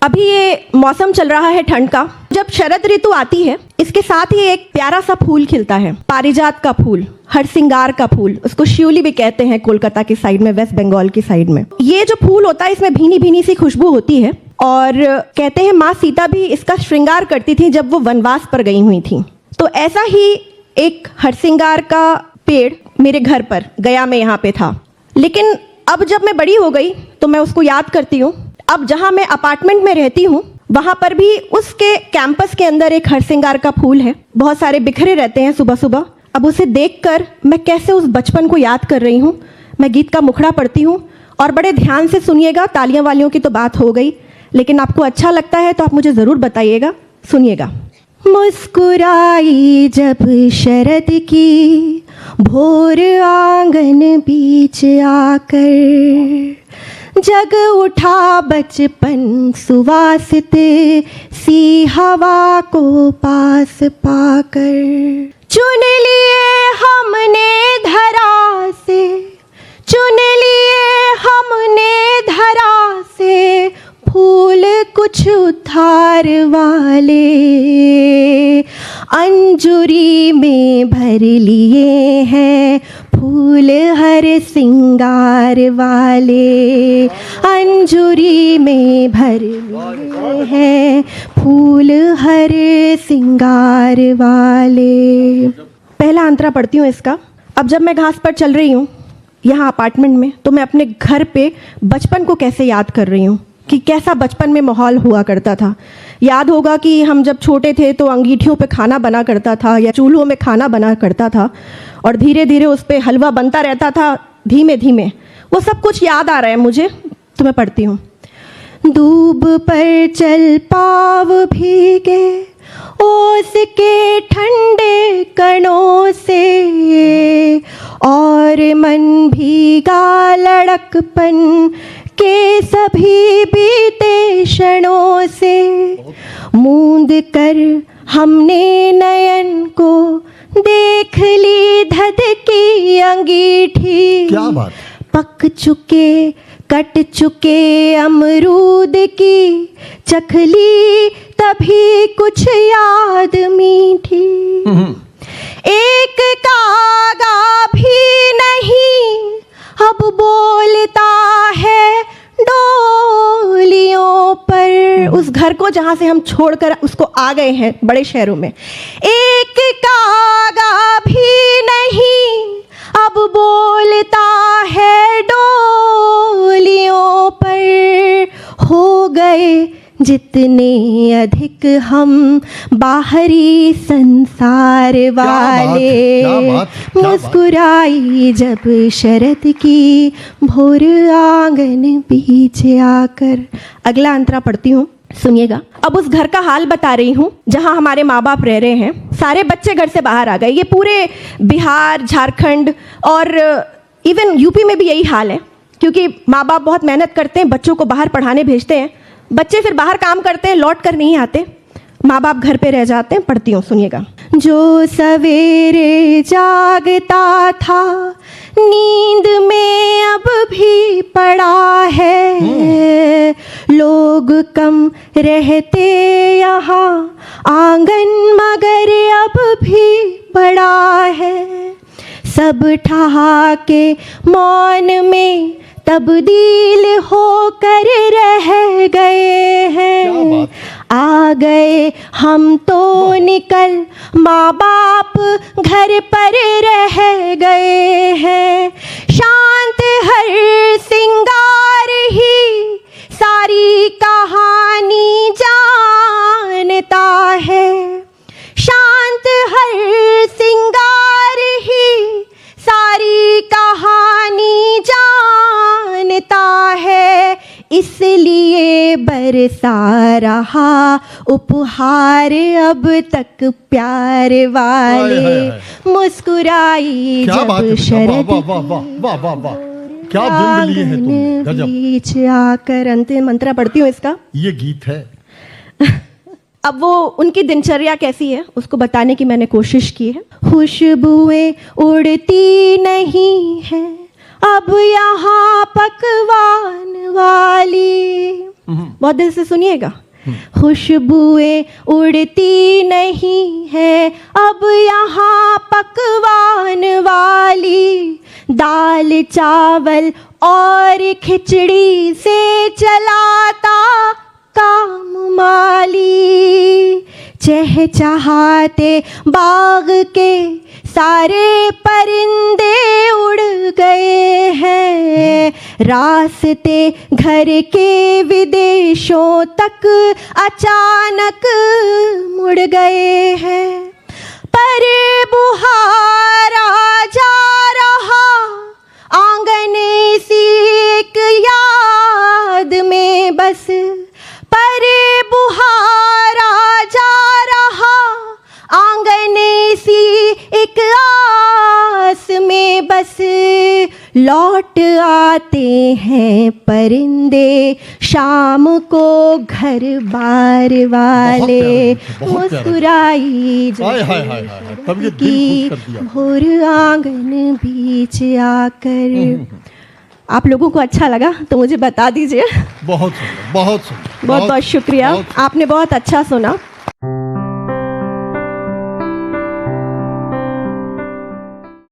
अभी ये मौसम चल रहा है ठंड का। जब शरद ऋतु आती है, इसके साथ ही एक प्यारा सा फूल खिलता है, पारिजात का फूल, हरसिंगार का फूल। उसको शिउली भी कहते हैं कोलकाता की साइड में, वेस्ट बंगाल की साइड में। ये जो फूल होता है, इसमें भीनी भीनी सी खुशबू होती है और कहते हैं माँ सीता भी इसका श्रृंगार करती थी जब वो वनवास पर गई हुई थी। तो ऐसा ही एक हरसिंगार का पेड़ मेरे घर पर गया में यहाँ पे था। लेकिन अब जब मैं बड़ी हो गई तो मैं उसको याद करती हूँ। अब जहाँ मैं अपार्टमेंट में रहती हूँ, वहाँ पर भी उसके कैंपस के अंदर एक हरसिंगार का फूल है, बहुत सारे बिखरे रहते हैं सुबह सुबह। अब उसे देखकर मैं कैसे उस बचपन को याद कर रही हूँ। मैं गीत का मुखड़ा पढ़ती हूँ और बड़े ध्यान से सुनिएगा। तालियां वालियों की तो बात हो गई, लेकिन आपको अच्छा लगता है तो आप मुझे ज़रूर बताइएगा। सुनिएगा। मुस्कुराई जब शरद की भोर आंगन बीच आकर, जग उठा बचपन सुवासित सी हवा को पास पाकर। चुन लिए हमने धरा से, चुन लिए हमने धरा से फूल कुछ उधार वाले, अंजुरी में भर लिए हैं फूल हर सिंगार वाले, अंजुरी में भर लिए हैं फूल हर सिंगार वाले। पहला अंतरा पढ़ती हूँ इसका। अब जब मैं घास पर चल रही हूँ यहाँ अपार्टमेंट में, तो मैं अपने घर पे बचपन को कैसे याद कर रही हूँ कि कैसा बचपन में माहौल हुआ करता था। याद होगा कि हम जब छोटे थे तो अंगीठियों पे खाना बना करता था या चूल्हों में खाना बना करता था और धीरे धीरे उस पे हलवा बनता रहता था धीमे धीमे। वो सब कुछ याद आ रहा है मुझे, तो मैं पढ़ती हूँ। दूब पर चल पाव भीगे ओस के ठंडे कणों से, और मन भीगा लड़कपन के सभी बीते क्षणों से। मूंद कर हमने नयन को देख ली धधकी अंगीठी, क्या बात। पक चुके कट चुके अमरूद की चखली तभी कुछ याद मीठी। एक कागा भी नहीं अब बोलता है डोलियों पर। उस घर को जहाँ से हम छोड़कर उसको आ गए हैं बड़े शहरों में। एक कागा भी नहीं अब बोलता है डोलियों पर, हो गए जितने अधिक हम बाहरी संसार वाले। मुस्कुराई जब शरद की भोर आंगन बीच आकर। अगला अंतरा पढ़ती हूँ, सुनिएगा। अब उस घर का हाल बता रही हूँ जहाँ हमारे माँ बाप रह रहे हैं। सारे बच्चे घर से बाहर आ गए। ये पूरे बिहार, झारखंड और इवन यूपी में भी यही हाल है, क्योंकि माँ बाप बहुत मेहनत करते हैं, बच्चों को बाहर पढ़ाने भेजते हैं। बच्चे फिर बाहर काम करते हैं, लौट कर नहीं आते, माँ बाप घर पे रह जाते हैं। पढ़ती हूँ, सुनिएगा। जो सवेरे जागता था नींद में अब भी पड़ा है, लोग कम रहते यहाँ आंगन मगर अब भी बड़ा है। सब ठहाके मौन में तब्दील होकर रह गए हैं। आ गए हम तो निकल, माँ बाप घर पर रह गए हैं। शांत हर सिंगार ही सारी कहानी जानता है। शांत हर सिंगार ही सारी कहानी जानता है, इसलिए बरसा रहा उपहार अब तक प्यार वाले। मुस्कुराई जब शरद क्या बिंब लिए हैं तुमने, गजब। बीच आकर। अंतिम मंत्रा पढ़ती हूँ इसका। ये गीत है। अब वो उनकी दिनचर्या कैसी है उसको बताने की मैंने कोशिश की है। खुशबुएं उड़ती नहीं है अब यहाँ पकवान वाली, बहुत दिल से सुनिएगा। खुशबुएं उड़ती नहीं है अब यहाँ पकवान वाली, दाल चावल और खिचड़ी से चलाता काम माली। चहचहाते बाग के सारे परिंदे उड़ गए हैं, रास्ते घर के विदेशों तक अचानक मुड़ गए हैं। पर बुहारा जा रहा आंगन सी एक याद में बस, पर बुहारा जा रहा आंगन सी एक आस में बस। लौट आते हैं परिंदे शाम को घर बार वाले, मुस्कुराई हाय हाय हाय हाय, तब ये दिल की खुश कर दिया। भोर आंगन बीच आकर। आप लोगों को अच्छा लगा तो मुझे बता दीजिए। बहुत सुंदर, बहुत सुंदर, बहुत बहुत शुक्रिया, बहुत- आपने बहुत अच्छा सुना।